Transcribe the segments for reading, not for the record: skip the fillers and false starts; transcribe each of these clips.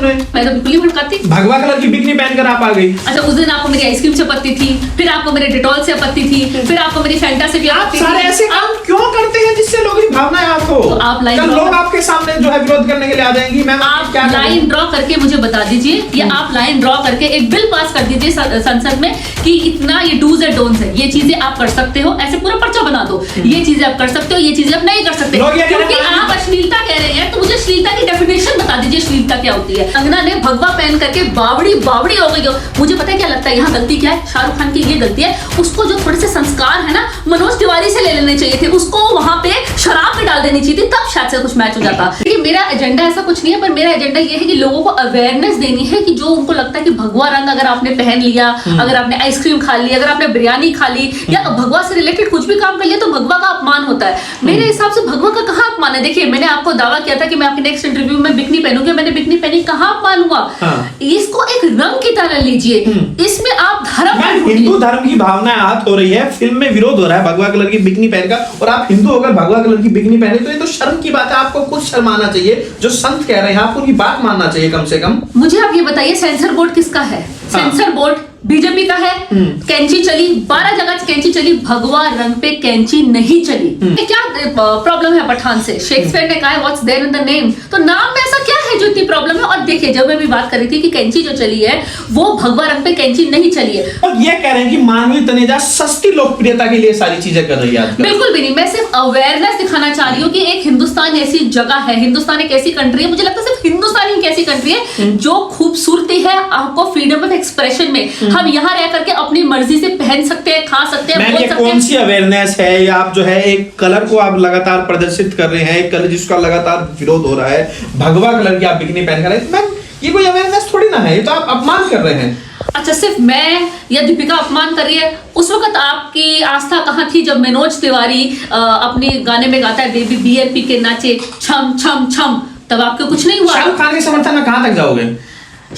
उन्हें? मैं तो बिल्कुल ही भड़काती। भगवा कलर की बिकनी पहनकर आप आ गई। अच्छा, उस दिन आपको मेरी आइसक्रीम से आपत्ति थी, फिर आपको मेरे डिटॉल से आपत्ति थी, फिर आपको मेरी फैंटा से भी आपत्ति थी। सारे ऐसे काम क्यों करते हैं जिससे लोगों की भावनाएं आपको, तो आप लाइन कल लोग आपके सामने जो है विरोध करने के लिए आ जाएंगी। मैम आप लाइन ड्रॉ करके मुझे बता दीजिए, या आप लाइन ड्रॉ करके एक बिल पास कर दीजिए संसद में कि इतना ये डूज एंड डोंट्स है, ये चीजें आप कर सकते हो, ऐसे पूरा पर्चा बना दो, ये चीजें आप कर सकते हो, ये चीजें आप नहीं कर सकते। क्योंकि आप अश्लीलता कह रहे हैं, तो मुझे अश्लीलता की डेफिनेशन बता दीजिए, अश्लीलता क्या होती है। कंगना ने भगवा पहन करके बावड़ी बावड़ी हो गई हो। मुझे पता है क्या लगता है, यहाँ गलती क्या है, शाहरुख खान की ये गलती है, उसको जो थोड़े से संस्कार है ना मनोज तिवारी से ले लेने चाहिए थे, उसको वहां पे शराब में डाल देनी चाहिए थी, तब शायद से कुछ मैच हो जाता। मेरा एजेंडा ऐसा कुछ नहीं है, पर मेरा एजेंडा ये है कि लोगों को अवेयरनेस देनी है कि जो उनको लगता है कि भगवा रंग अगर आपने पहन लिया, अगर आपने आइसक्रीम खा ली, अगर आपने बिरयानी खा ली, या भगवा से रिलेटेड कुछ भी काम कर लिया, तो भगवा का अपमान होता है। मेरे हिसाब से भगवा का कहाँ अपमान है? देखिए, मैंने आपको दावा किया था कि मैं आपके नेक्स्ट इंटरव्यू में बिकनी पहनूंगी, मैंने बिकनी पहनी, कहाँ अपमान हुआ? इसको एक रंग की तरह लीजिए, इसमें आप धर्म, हिंदू धर्म की भावना आहत हो रही है, फिल्म में विरोध हो रहा है भगवा कलर की बिकनी पहनकर, और आप हिंदू होकर भगवा कलर की बिकनी पहने, तो ये तो शर्म की बात है। आपको कुछ शर्माना चाहिए, जो संत कह रहे हैं आपको उनकी बात मानना चाहिए कम से कम। मुझे आप ये बताइए, सेंसर बोर्ड किसका है? सेंसर बोर्ड बीजेपी का है। कैंची चली 12 जगह, कैंची चली, भगवा रंग पे कैंची नहीं चली। क्या प्रॉब्लम है पठान से? शेक्सपियर ने कहा है what's there in the name, तो नाम में ऐसा क्या है जो इतनी प्रॉब्लम है? और देखिए, जब मैं भी बात कर रही थी कि कैंची जो चली है वो भगवा रंग पे कैंची नहीं चली है, और ये कह रहे हैं कि मानवी तनेजा सस्ती लोकप्रियता के लिए सारी चीजें कर रही है आजकल। बिल्कुल भी नहीं, मैं सिर्फ अवेयरनेस दिखाना चाह रही हूँ कि एक हिंदुस्तान ऐसी जगह है, हिंदुस्तान एक ऐसी कंट्री है, मुझे लगता है सिर्फ हिंदुस्तान ही एक ऐसी कंट्री है जो खूबसूरती है आपको फ्रीडम ऑफ एक्सप्रेशन में, हम यहाँ रह करके अपनी मर्जी से पहन सकते हैं, खा सकते हैं, बोल सकते हैं। कौन सी अवेयरनेस है? या आप जो है एक कलर को आप लगातार प्रदर्शित कर रहे हैं, एक कलर जिसका लगातार विरोध हो रहा है, भगवा कलर की आप बिकनी पहन कर रहे हैं, मैम ये कोई अवेयरनेस थोड़ी ना है, ये तो आप अपमान कर रहे हैं। अच्छा, सिर्फ मैं या दीपिका अपमान कर रही है? उस वक्त आपकी आस्था कहाँ थी जब मनोज तिवारी अपने गाने में गाता है बेबी बियर पी के नाचे छम छम छम, तब आपको कुछ नहीं हुआ? शाहरुख खान के समर्थन में कहां तक जाओगे?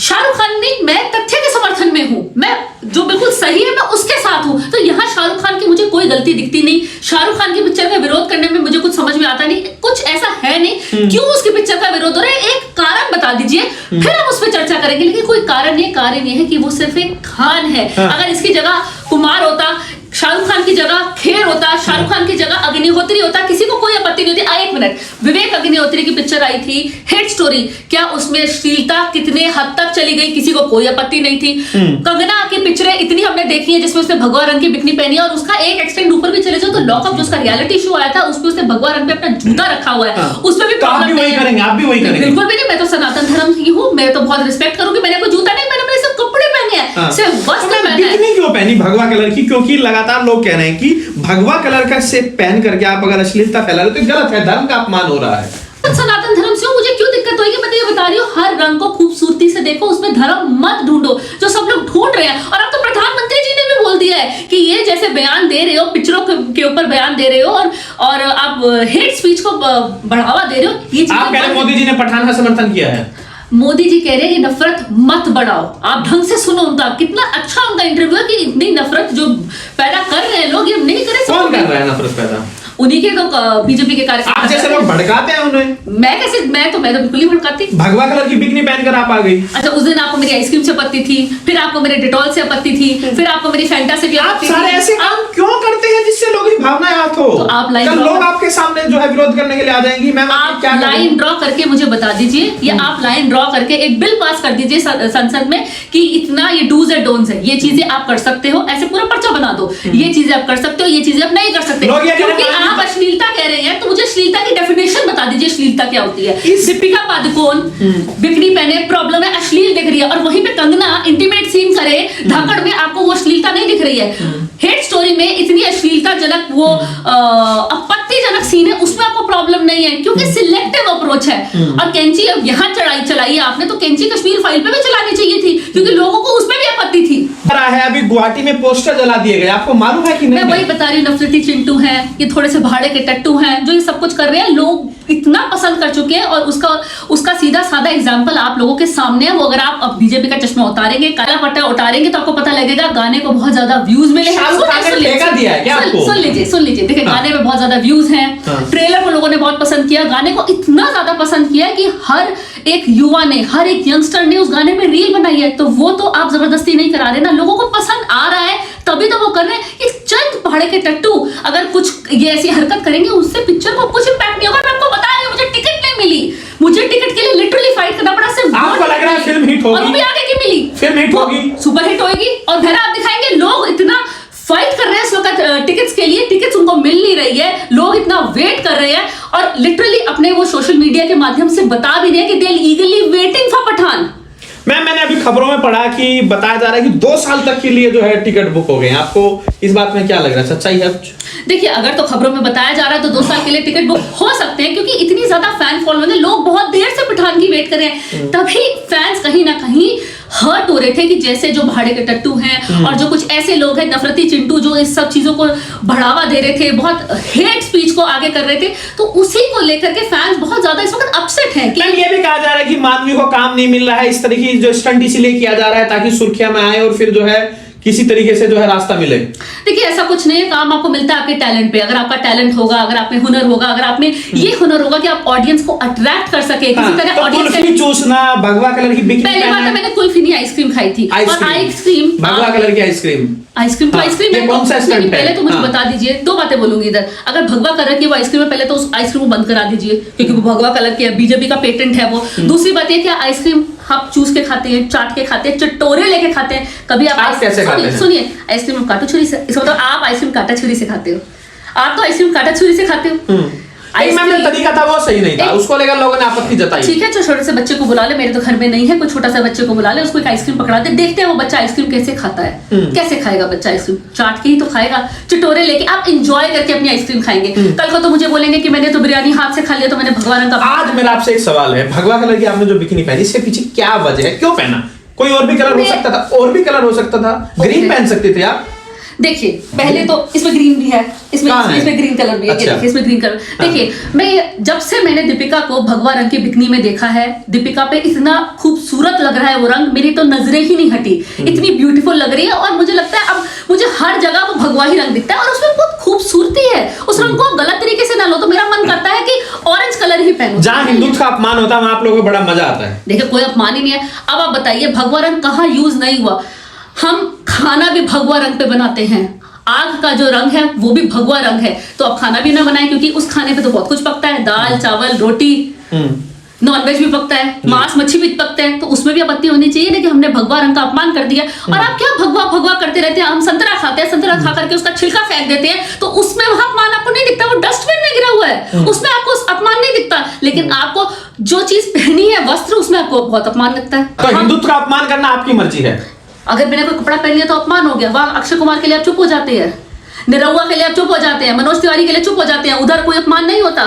शाहरुख खान नहीं, मैं तथ्य के समर्थन में हूँ, मैं जो बिल्कुल सही है मैं उसके साथ हूँ। तो यहाँ शाहरुख खान की मुझे कोई गलती दिखती नहीं, शाहरुख खान की पिक्चर का विरोध करने में मुझे कुछ समझ में आता नहीं, कुछ ऐसा है नहीं क्यों उसकी पिक्चर का विरोध हो रहा है, एक कारण बता दीजिए, फिर हम उस पर चर्चा करेंगे। लेकिन कोई कारण नहीं, कारण ये है कि वो सिर्फ एक खान है। अगर इसकी जगह कुमार होता, शाहरुख खान की जगह खेर होता, शाहरुख खान की जगह अग्निहोत्री होता, किसी को कोई आपत्ति नहीं होती। एक मिनट, विवेक अग्निहोत्री की पिक्चर आई थी हेट स्टोरी, क्या उसमें अश्लीलता कितने हद तक चली गई? किसी को कोई आपत्ति नहीं थी। कंगना की पिक्चरें इतनी हमने देखी है जिसमें उसने भगवा रंग की बिकनी पहनी है, और उसका एक एक्सटेंड ऊपर भी चले जाओ तो लॉकअप जो उसका रियलिटी शो आया था उसमें उसने भगवा रंग पे अपना जूता रखा हुआ है, उसमें भी प्रॉब्लम नहीं है। आप भी वही करेंगे? बिल्कुल भी नहीं, मैं तो सनातन धर्म की हूँ, मैं तो बहुत रिस्पेक्ट करूंगी, मैंने कोई जूता नहीं, मैंने सिर्फ कपड़े पहने हैं, सिर्फ वस्त्र पहने हैं। क्यों पहनी भगवा कलर की? क्योंकि लगातार लोग कह रहे हैं कि भगवा कलर का से पहन करके आप अगर अश्लीलता फैला रहे हो तो गलत है, धर्म का अपमान हो रहा है। सनातन धर्म से मुझे क्यों दिक्कत होगी? मैं तो ये बता रही हूँ, हर रंग को खूबसूरती से देखो, उसमें धर्म मत ढूंढो जो सब लोग ढूंढ रहे हैं। और अब तो प्रधानमंत्री जी ने भी बोल दिया है कि ये जैसे बयान दे रहे हो, पिक्चरों के ऊपर बयान दे रहे हो और आप हेट स्पीच को बढ़ावा दे रहे हो, ये आप कह रहे हैं मोदी जी ने पठान का समर्थन किया है? मोदी जी कह रहे हैं कि नफरत मत बढ़ाओ। आप ढंग से सुनो उनका, कितना अच्छा उनका इंटरव्यू है कि इतनी नफरत जो पैदा कर रहे हैं लोग, ये नहीं करे। कौन कर रहा है नफरत पैदा? उन्हीं के तो बीजेपी के कार्यकर्ता। आप जैसे लोग भड़काते हैं उन्हें। मैं कैसे? मैं तो बिल्कुल ही भड़काती। भगवा कलर की बिकनी पहनकर आप आ गई। अच्छा, उस दिन आपको मेरी आइसक्रीम से आपत्ति थी, फिर आपको मेरे डिटॉल से आपत्ति थी, फिर आपको मेरी फैंटा से भी आपत्ति थी। सारे ऐसे काम क्यों करते हैं जिससे लोगों की भावनाएं आहत हो? तो आप लाइन कल लोग आपके सामने जो है विरोध करने के लिए आ जाएंगी। मैम आप क्या लाइन ड्रॉ करके मुझे बता दीजिए, या आप लाइन ड्रॉ करके एक बिल पास कर दीजिए संसद में कि इतना ये डूज एंड डोंट्स है, ये चीजें आप कर सकते हो, ऐसे पूरा पर्चा बना दो, ये चीजें आप कर सकते हो, ये चीजें आप नहीं कर सकते। क्योंकि आप अश्लीलता कह रहे हैं, तो मुझे अश्लीलता की डेफिनेशन बता दीजिए, अश्लीलता क्या होती है? दीपिका पादुकोण बिकनी पहने, प्रॉब्लम है, अश्लील दिख रही है, और वहीं पे कंगना इंटीमेट सीन करे धाकड़ में, आपको वो अश्लीलता नहीं दिख रही है। हेट स्टोरी में इतनी अश्लीलताजनक वो आपत्तिजनक सीन है, उसमें आपको प्रॉब्लम नहीं है क्योंकि सिलेक्टिव अप्रोच है। और कैंची अब यहाँ चलाई आपने, तो कैंची कश्मीर फाइल पे भी चलानी चाहिए थी क्योंकि लोगों को उसमें भी आपत्ति थी। है अभी गुवाहाटी में पोस्टर जला दिए गए, आपको मालूम है कि नहीं? मैं वही बता रही हूँ, नफरती चिंटू हैं, ये थोड़े से भाड़े के टट्टू हैं जो ये सब कुछ कर रहे हैं, लोग इतना पसंद कर चुके हैं। और उसका सीधा साधा एग्जांपल आप लोगों के सामने है। वो अगर आप अब बीजेपी का चश्मा उतारेंगे, काला पट्टा उतारेंगे, तो आपको पता लगेगा गाने को बहुत ज्यादा व्यूज मिले हैं। सुन लीजिए, देखिए गाने में बहुत ज्यादा व्यूज हैं, ट्रेलर को लोगों ने बहुत पसंद किया, गाने को इतना ज्यादा पसंद किया कि हर एक युवा ने, हर एक यंगस्टर ने उस गाने में रील बनाई है, तो वो तो आप जबरदस्ती नहीं करा रहे ना, लोगों को पसंद आ रहा है तभी तो वो कर रहे हैं। एक चंद पहाड़े के टट्टू अगर कुछ ये ऐसी हरकत करेंगे, उससे पिक्चर को कुछ इम्पैक्ट नहीं होगा। मैं आपको बता रही हूँ, मुझे टिकट नहीं मिली, मुझे टिकट के लिए लिटरली फाइट करना पड़ा। सिर्फ आपको लग रहा है फिल्म हिट होगी? और वो भी आगे की मिली, फिल्म हिट होगी, सुपर हिट होगी। और फिर आप दिखाएंगे लोग इतना फाइट कर रहे हैं इस वक्त टिकट्स के लिए, टिकट्स उनको मिल नहीं रही है, लोग इतना वेट कर रहे हैं और लिटरली अपने वो सोशल मीडिया के माध्यम से बता भी रहे हैं कि they are eagerly waiting for Pathaan. मैंने अभी खबरों में पढ़ा कि बताया जा रहा है कि 2 साल तक के लिए जो है टिकट बुक हो गए हैं। आपको इस बात में क्या लग रहा है, सच्चाई है कुछ? देखिए, अगर तो खबरों में बताया जा रहा है तो 2 साल के लिए टिकट बुक हो सकते हैं, क्योंकि इतनी ज्यादा फैन फॉलोइंग है, लोग बहुत देर से पठान की वेट कर रहे हैं। तभी फैंस कहीं ना कहीं हर्ट हो रहे थे कि जैसे जो भाड़े के टट्टू हैं और जो कुछ ऐसे लोग हैं नफरती चिंटू जो इस सब चीजों को बढ़ावा दे रहे थे, बहुत हेट स्पीच को आगे कर रहे थे, तो उसी को लेकर के फैंस बहुत ज्यादा इस वक्त अपसेट हैं। कि ये भी कहा जा रहा है कि मानवी को काम नहीं मिल रहा है, इस तरीके की जो स्टंट इसीलिए किया जा रहा है ताकि सुर्खियां में आए और फिर जो है किसी तरीके से जो है रास्ता मिले। देखिए, ऐसा कुछ नहीं है, काम आपको मिलता है आपके टैलेंट पे। अगर आपका टैलेंट होगा, अगर आप में हुनर होगा, अगर आप में ये हुनर होगा कि आप ऑडियंस को अट्रैक्ट कर सके किसी तरह, तो ऑडियंस कुल्फी चूसना, भगवा कलर की बिकनी पहली बात है मैंने कुल्फी नहीं आइसक्रीम खाई थी। और आइसक्रीम भगवा कलर की आइसक्रीम तो आइसक्रीम है। कौन सा स्टंट है? पहले तो मुझे बता दीजिए, 2 बातें बोलूंगी इधर। अगर भगवा कलर की वो आइसक्रीम है, पहले तो उस आइसक्रीम को बंद करा दीजिए, क्योंकि वो भगवा कलर की है, बीजेपी का पेटेंट है वो। दूसरी बात ये कि आइसक्रीम आप चूस के खाते हैं, चाट के खाते हैं, चटोरे लेके खाते हैं, कभी आप कैसे खाते हैं? सुनिए, आइसक्रीम काटो छुरी से, इसको तो आप आइसक्रीम काटा छुरी से खाते हो, आप तो आइसक्रीम काटा छुरी से खाते हो। मैम तरीका था वो सही नहीं था, उसको लेकर लोगों ने आपत्ति जताई। ठीक है, जो छोटे से बच्चे को बुला ले, मेरे तो घर में नहीं है, कोई छोटा सा बच्चे को बुला ले, उसको एक आइसक्रीम पकड़ा दे, देखते हैं वो बच्चा आइसक्रीम कैसे खाता है। कैसे खाएगा बच्चा आइसक्रीम? चाट के ही तो खाएगा, चटोरे लेके आप एंजॉय करके अपनी आइसक्रीम खाएंगे। कल को तो मुझे बोलेंगे कि मैंने तो बिरयानी हाथ से खा लिया, तो मैंने भगवा रंग का। आज मेरा आपसे एक सवाल है, भगवा कलर की आपने जो बिकनी पहनी, इसके पीछे क्या वजह है, क्यों पहना? कोई और भी कलर हो सकता था, और भी कलर हो सकता था, ग्रीन पहन सकते थे आप। देखिए, पहले तो इसमें ग्रीन भी है, इसमें ग्रीन कलर भी है। अच्छा। देखिए, इसमें ग्रीन कलर। देखिए, मैं जब से मैंने दीपिका को भगवा रंग की बिकनी में देखा है, दीपिका पे इतना खूबसूरत लग रहा है वो रंग, मेरी तो नजरें ही नहीं हटी, इतनी ब्यूटीफुल लग रही है। और मुझे लगता है अब मुझे हर जगह वो भगवा ही रंग दिखता है और उसमें बहुत खूबसूरती है। उस रंग को गलत तरीके से ना लो, तो मेरा मन करता है कि ऑरेंज कलर ही पहनो। जहां हिंदुत्व का अपमान होता है वहां आप लोगों को बड़ा मजा आता है। देखिए, कोई अपमान ही नहीं है। अब आप बताइए, भगवा रंग कहाँ यूज नहीं हुआ? हम खाना भी भगवा रंग पे बनाते हैं, आग का जो रंग है वो भी भगवा रंग है, तो अब खाना भी ना बनाए, क्योंकि उस खाने पे तो बहुत कुछ पकता है, दाल चावल रोटी, नॉनवेज भी पकता है, मांस मच्छी भी पकते हैं, तो उसमें भी आपत्ति होनी चाहिए ना कि हमने भगवा रंग का अपमान कर दिया। और आप क्या भगवा भगवा करते रहते हैं? हम संतरा खाते हैं, संतरा खा करके उसका छिलका फेंक देते हैं, तो उसमें वहां अपमान आपको नहीं दिखता, वो डस्टबिन में गिरा हुआ है, उसमें आपको अपमान नहीं दिखता। लेकिन आपको जो चीज पहनी है, वस्त्र, उसमें आपको बहुत अपमान लगता है। तो हिंदुत्व का अपमान करना आपकी मर्जी है। अगर मैंने कोई कपड़ा पहन लिया तो अपमान हो गया, वहां अक्षय कुमार के लिए आप चुप हो जाते हैं, निरहुआ के लिए आप चुप हो जाते हैं, मनोज तिवारी के लिए चुप हो जाते हैं, उधर कोई अपमान नहीं होता।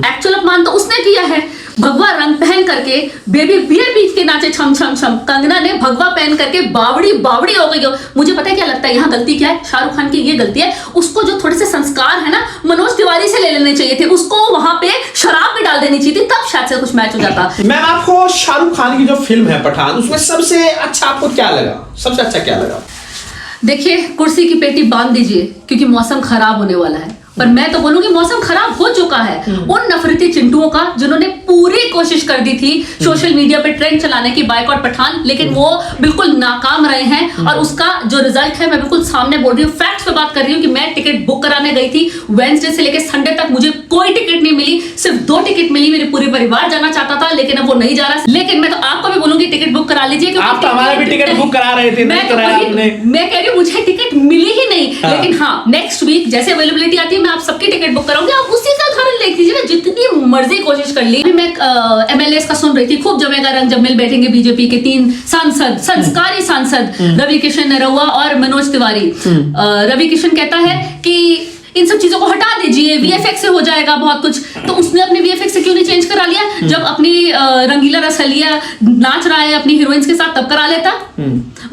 एक्चुअल अपमान तो उसने किया है, भगवा रंग पहन करके बेबी बियर बीच के नाचे छम छम छम। कंगना ने भगवा पहन करके बावड़ी बावड़ी हो गई हो। मुझे पता है क्या लगता है, यहाँ गलती क्या है? शाहरुख खान की ये गलती है, उसको जो थोड़े से संस्कार है ना मनोज तिवारी से ले लेने चाहिए थे, उसको वहां पे शराब भी डाल देनी चाहिए थी, तब शायद से कुछ मैच हो जाता। मैम, आपको शाहरुख खान की जो फिल्म है पठान, उसमें सबसे अच्छा आपको क्या लगा? सबसे अच्छा क्या लगा? देखिए, कुर्सी की पेटी बांध दीजिए, क्योंकि मौसम खराब होने वाला है। पर मैं तो बोलूंगी मौसम खराब हो चुका है उन नफरती चिंटुओं का, जिन्होंने पूरी कोशिश कर दी थी सोशल मीडिया पे ट्रेंड चलाने की, बायकॉट पठान, लेकिन वो बिल्कुल नाकाम रहे हैं। और उसका जो रिजल्ट है, मैं बिल्कुल सामने बोल रही हूँ, फैक्ट्स पे बात कर रही हूँ कि मैं टिकट बुक कराने गई थी, वेडनेसडे से लेकर संडे तक मुझे कोई टिकट नहीं मिली, सिर्फ 2 टिकट मिली। मेरे पूरे परिवार जाना चाहता था, लेकिन अब वो नहीं जा रहा। लेकिन मैं तो आपको भी बोलूंगी टिकट बुक करा लीजिए, आप तो हमारा भी टिकट बुक करा रहे थे, नहीं कराया आपने। मैं कह रही हूँ मुझे टिकट मिली ही नहीं। लेकिन हाँ, नेक्स्ट वीक जैसे अवेलेबिलिटी आती है, मैं आप सबकी टिकट बुक कराऊंगी। आप उसी का उदाहरण देख लीजिए ना, जितनी मर्जी कोशिश कर ली। मैं एमएलएस का सुन रही थी, खूब जमेगा रंग जब मिल बैठेंगे बीजेपी के 3 सांसद, संस्कारी सांसद, रवि किशन, निरहुआ और मनोज तिवारी। रवि किशन कहता है कि इन सब चीजों को हटा दीजिए, वीएफएक्स से हो जाएगा बहुत कुछ। तो उसने अपने वीएफएक्स से क्यों नहीं चेंज करा लिया? जब अपनी रंगीला रसलिया नाच रहा है अपनी हीरोइंस के साथ, तब करा लेता।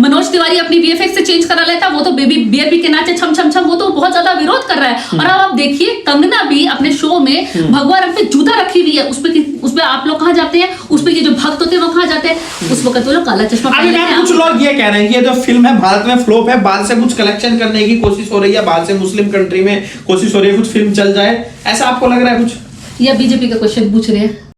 मनोज तिवारी अपनी वीएफएक्स से चेंज करा लेता, वो तो बेबी बीआरबी के नाचे छम छम छम, वो तो बहुत ज्यादा विरोध कर रहा है। और अब आप देखिए, कंगना भी अपने शो में भगवा रंग पे जूता रखी हुई है, उसपे आप लोग कहाँ जाते हैं? उसपे ये जो भक्त होते हैं वो कहाँ जाते हैं? उस वक्त वो लोग काला चश्मा पहन लेते हैं। कुछ लोग ये कह रहे हैं कि ये जो फिल्म है भारत में फ्लॉप है, बाहर से कुछ कलेक्शन करने की कोशिश हो रही है, बाहर से मुस्लिम कंट्री में कोशिश हो रही है कुछ फिल्म चल जाए, ऐसा आपको लग रहा है कुछ? या बीजेपी का क्वेश्चन पूछ रहे हैं?